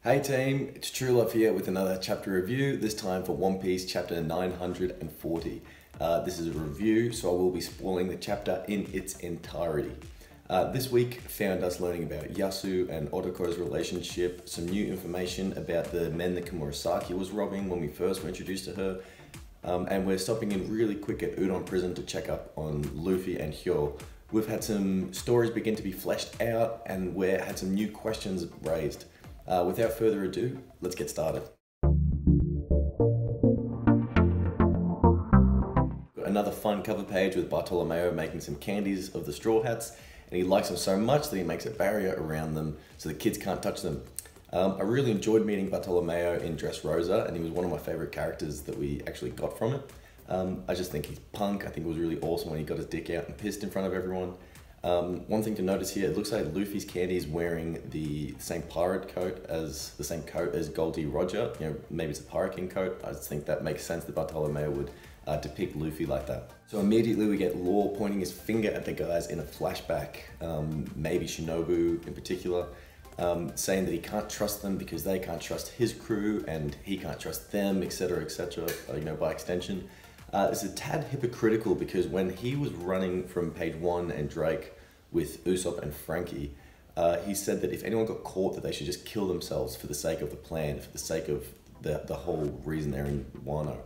Hey team, it's True Love here with another chapter review, this time for One Piece chapter 940. This is a review, so I will be spoiling the chapter in its entirety. This week found us learning about Yasu and Otoko's relationship, some new information about the men that Komurasaki was robbing when we first were introduced to her, and we're stopping in really quick at Udon prison to check up on Luffy and Hyo. We've had some stories begin to be fleshed out, and we've had some new questions raised. Without further ado, let's get started. Got another fun cover page with Bartolomeo making some candies of the Straw Hats, and he likes them so much that he makes a barrier around them so the kids can't touch them. I really enjoyed meeting Bartolomeo in Dressrosa, and he was one of my favorite characters that we actually got from it. I just think he's punk. I think it was really awesome when he got his dick out and pissed in front of everyone. One thing to notice here, it looks like Luffy's candy is wearing the same pirate coat as Goldie Roger. You know, maybe it's a Pirate King coat. I just think that makes sense that Bartolomeo would depict Luffy like that. So immediately we get Law pointing his finger at the guys in a flashback, maybe Shinobu in particular, saying that he can't trust them because they can't trust his crew and he can't trust them, etc., you know, by extension. It's a tad hypocritical because when he was running from page 1 and Drake with Usopp and Frankie, he said that if anyone got caught that they should just kill themselves for the sake of the plan, for the sake of the whole reason they're in Wano.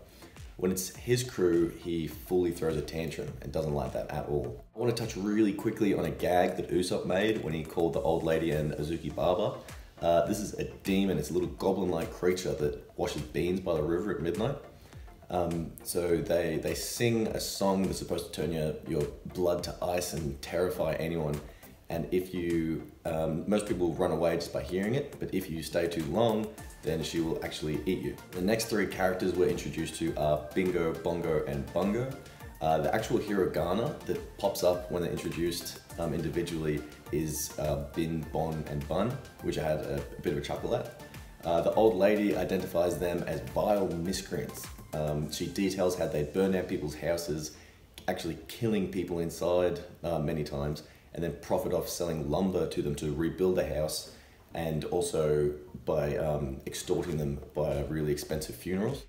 When it's his crew, he fully throws a tantrum and doesn't like that at all. I want to touch really quickly on a gag that Usopp made when he called the old lady and Azuki Baba. This is a demon, it's a little goblin-like creature that washes beans by the river at midnight. So they sing a song that's supposed to turn your blood to ice and terrify anyone. And if you, most people will run away just by hearing it, but if you stay too long, then she will actually eat you. The next three characters we're introduced to are Bingo, Bongo, and Bungo. The actual hiragana that pops up when they're introduced individually is Bin, Bon, and Bun, which I had a bit of a chuckle at. The old lady identifies them as vile miscreants. She details how they burn down people's houses, actually killing people inside many times, and then profit off selling lumber to them to rebuild the house, and also by extorting them by really expensive funerals.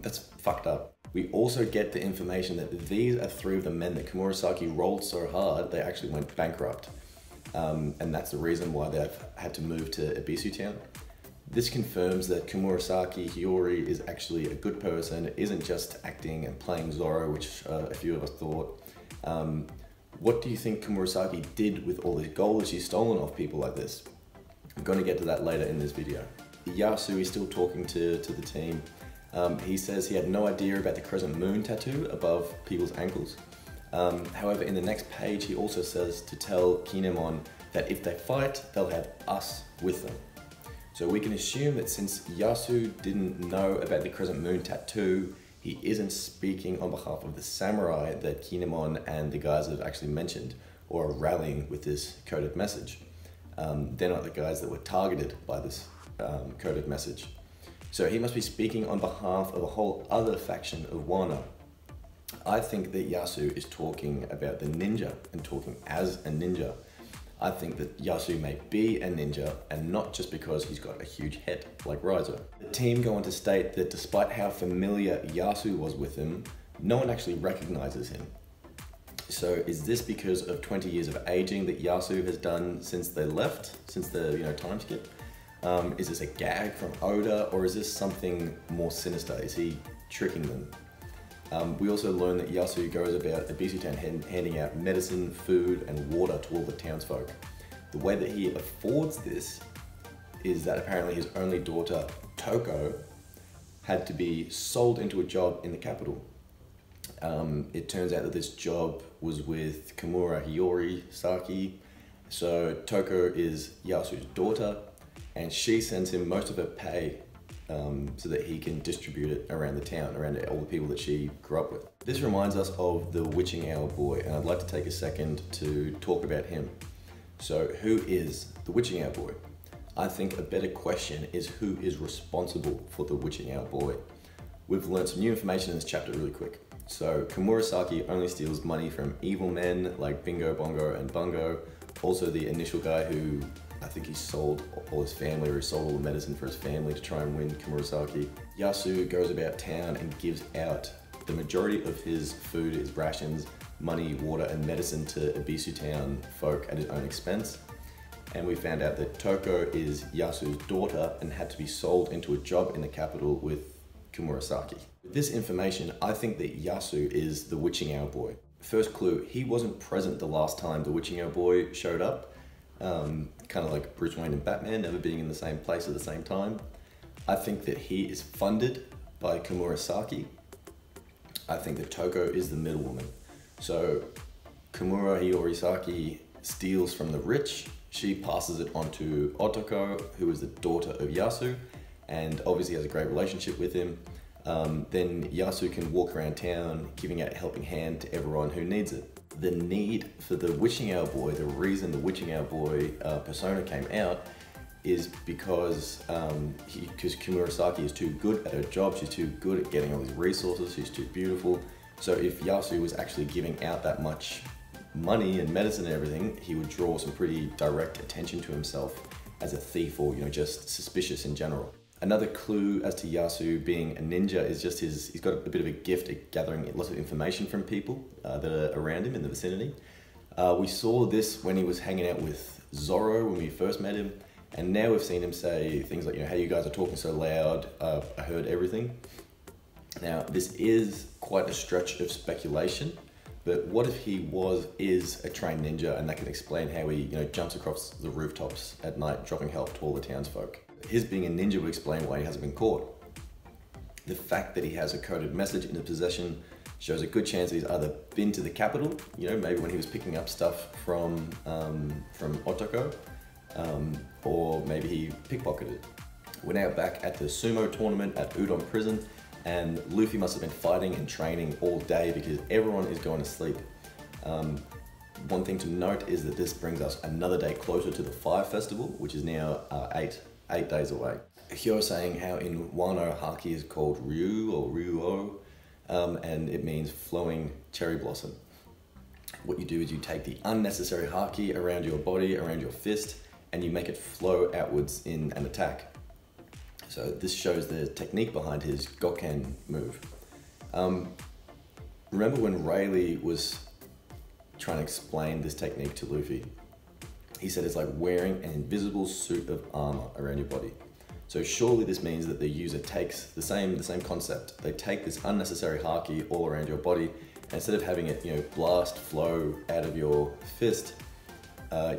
That's fucked up. We also get the information that these are three of the men that Komurasaki rolled so hard they actually went bankrupt. And that's the reason why they've had to move to Ebisu Town. This confirms that Komurasaki Hiyori is actually a good person, isn't just acting and playing Zoro, which a few of us thought. What do you think Komurasaki did with all this gold that she's stolen off people like this? I'm going to get to that later in this video. Yasu is still talking to the team. He says he had no idea about the crescent moon tattoo above people's ankles. However, in the next page, he also says to tell Kinemon that if they fight, they'll have us with them. So we can assume that since Yasu didn't know about the crescent moon tattoo, he isn't speaking on behalf of the samurai that Kinemon and the guys have actually mentioned, or are rallying with this coded message. They're not the guys that were targeted by this coded message. So he must be speaking on behalf of a whole other faction of Wano. I think that Yasu is talking about the ninja and talking as a ninja. I think that Yasu may be a ninja, and not just because he's got a huge head like RAIZO. The team go on to state that despite how familiar Yasu was with him, no one actually recognizes him. So is this because of 20 years of aging that Yasu has done since they left, since the time skip? Is this a gag from Oda, or is this something more sinister? Is he tricking them? We also learn that Yasu goes about Ebisu Town handing out medicine, food, and water to all the townsfolk. The way that he affords this is that apparently his only daughter, Toko, had to be sold into a job in the capital. It turns out that this job was with Komura Hiyori Saki. So Toko is Yasu's daughter, and she sends him most of her pay so that he can distribute it around the town, around all the people that she grew up with. This reminds us of the Witching Hour boy, and I'd like to take a second to talk about him. So who is the Witching Hour boy? I think a better question is who is responsible for the Witching Hour boy. We've learned some new information in this chapter really quick. So Komurasaki only steals money from evil men like Bingo, Bongo, and Bungo. Also the initial guy who I think he sold all his family, or he sold all the medicine for his family to try and win Komurasaki. Yasu goes about town and gives out the majority of his food, his rations, money, water, and medicine to Ebisu town folk at his own expense. And we found out that Toko is Yasu's daughter and had to be sold into a job in the capital with Komurasaki. With this information, I think that Yasu is the witching hour boy. First clue, he wasn't present the last time the witching hour boy showed up. Kind of like Bruce Wayne and Batman, never being in the same place at the same time. I think that he is funded by Komurasaki. I think that Toko is the middlewoman. So Komura Hiorisaki steals from the rich. She passes it on to Otoko, who is the daughter of Yasu, and obviously has a great relationship with him. Then Yasu can walk around town giving out a helping hand to everyone who needs it. The need for the witching hour boy, the reason the witching hour boy persona came out is because Komurasaki is too good at her job, she's too good at getting all these resources, she's too beautiful. So if Yasu was actually giving out that much money and medicine and everything, he would draw some pretty direct attention to himself as a thief, or just suspicious in general. Another clue as to Yasu being a ninja is just he's got a bit of a gift at gathering lots of information from people that are around him in the vicinity. We saw this when he was hanging out with Zoro when we first met him, and now we've seen him say things like, hey, you guys are talking so loud, I heard everything. Now, this is quite a stretch of speculation, but what if he is a trained ninja, and that can explain how he jumps across the rooftops at night dropping help to all the townsfolk? His being a ninja would explain why he hasn't been caught. The fact that he has a coded message in his possession shows a good chance that he's either been to the capital, maybe when he was picking up stuff from Otoko, or maybe he pickpocketed. We're now back at the sumo tournament at Udon prison, and Luffy must have been fighting and training all day because everyone is going to sleep. One thing to note is that this brings us another day closer to the Fire Festival, which is now 8 days away. Hyo saying how in Wano haki is called Ryu or Ryuo, and it means flowing cherry blossom. What you do is you take the unnecessary haki around your body, around your fist, and you make it flow outwards in an attack. So this shows the technique behind his Goken move. Remember when Rayleigh was trying to explain this technique to Luffy? He said it's like wearing an invisible suit of armor around your body. So surely this means that the user takes the same concept. They take this unnecessary haki all around your body, and instead of having it blast, flow out of your fist,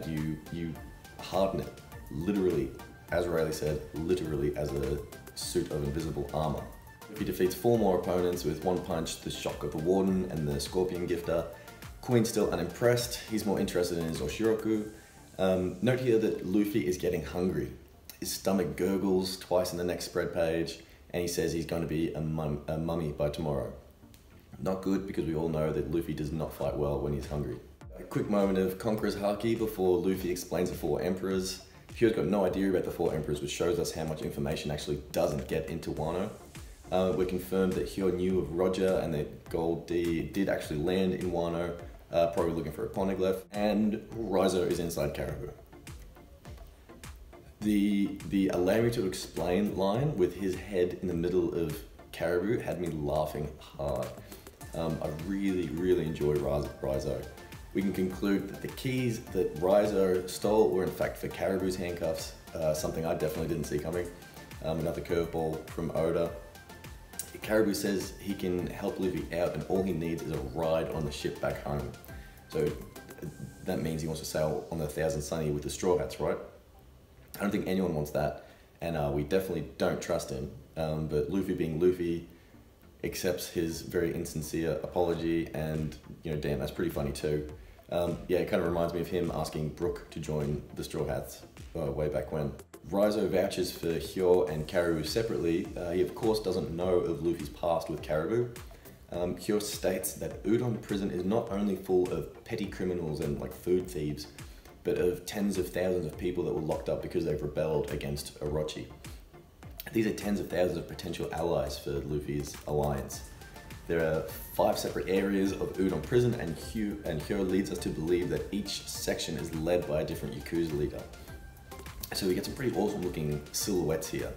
you harden it, literally, as Rayleigh said, literally as a suit of invisible armor. He defeats 4 more opponents with one punch, the shock of the Warden and the Scorpion Gifter. Queen's still unimpressed, he's more interested in his Oshiroku. Note here that Luffy is getting hungry. His stomach gurgles twice in the next spread page, and he says he's going to be a mummy by tomorrow. Not good, because we all know that Luffy does not fight well when he's hungry. A quick moment of Conqueror's haki before Luffy explains the 4 emperors. Hyo's got no idea about the 4 emperors, which shows us how much information actually doesn't get into Wano. We're confirmed that Hyo knew of Roger and that Gold D did actually land in Wano, probably looking for a poneglyph, and RAIZO is inside Caribou. The allow me to explain line with his head in the middle of Caribou had me laughing hard. I really enjoyed RAIZO. We can conclude that the keys that RAIZO stole were in fact for Caribou's handcuffs, something I definitely didn't see coming. Another curveball from Oda. Caribou says he can help Luffy out and all he needs is a ride on the ship back home. So that means he wants to sail on the Thousand Sunny with the Straw Hats, right? I don't think anyone wants that, and we definitely don't trust him. But Luffy being Luffy accepts his very insincere apology, and damn, that's pretty funny too. Yeah, it kind of reminds me of him asking Brook to join the Straw Hats way back when. RAIZO vouches for Hyo and Caribou separately. He of course doesn't know of Luffy's past with Caribou. Hyo states that Udon prison is not only full of petty criminals and food thieves, but of tens of thousands of people that were locked up because they've rebelled against Orochi. These are tens of thousands of potential allies for Luffy's alliance. There are 5 separate areas of Udon prison, and Hyo leads us to believe that each section is led by a different Yakuza leader. So we get some pretty awesome looking silhouettes here.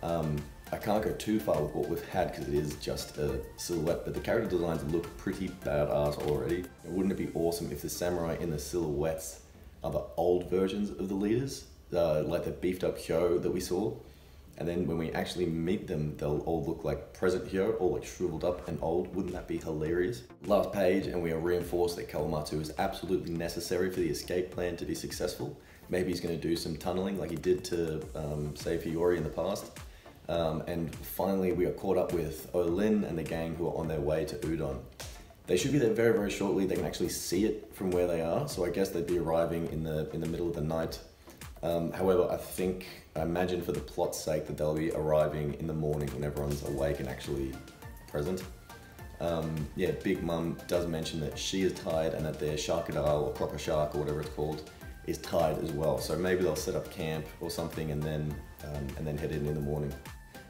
I can't go too far with what we've had because it is just a silhouette, but the character designs look pretty badass already. Wouldn't it be awesome if the samurai in the silhouettes are the old versions of the leaders, like the beefed up Hyo that we saw? And then when we actually meet them, they'll all look like present Hyo, all like shriveled up and old. Wouldn't that be hilarious? Last page, and we are reinforced that Kawamatsu is absolutely necessary for the escape plan to be successful. Maybe he's going to do some tunneling like he did to save Hiyori in the past. And finally, we are caught up with Olin and the gang who are on their way to Udon. They should be there very, very shortly. They can actually see it from where they are, so I guess they'd be arriving in the middle of the night. However, I imagine for the plot's sake that they'll be arriving in the morning when everyone's awake and actually present. Yeah, Big Mum does mention that she is tired and that their Sharkadal, or proper shark, or whatever it's called, is tired as well. So maybe they'll set up camp or something and then head in the morning.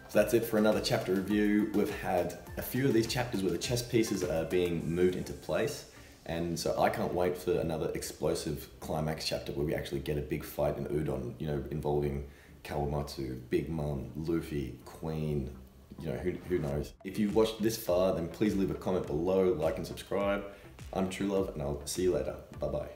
So that's it for another chapter review. We've had a few of these chapters where the chess pieces are being moved into place. And so I can't wait for another explosive climax chapter where we actually get a big fight in Udon, you know, involving Kawamatsu, Big Mum, Luffy, Queen, you know, who knows. If you've watched this far, then please leave a comment below, like and subscribe. I'm TrueLove, and I'll see you later. Bye-bye.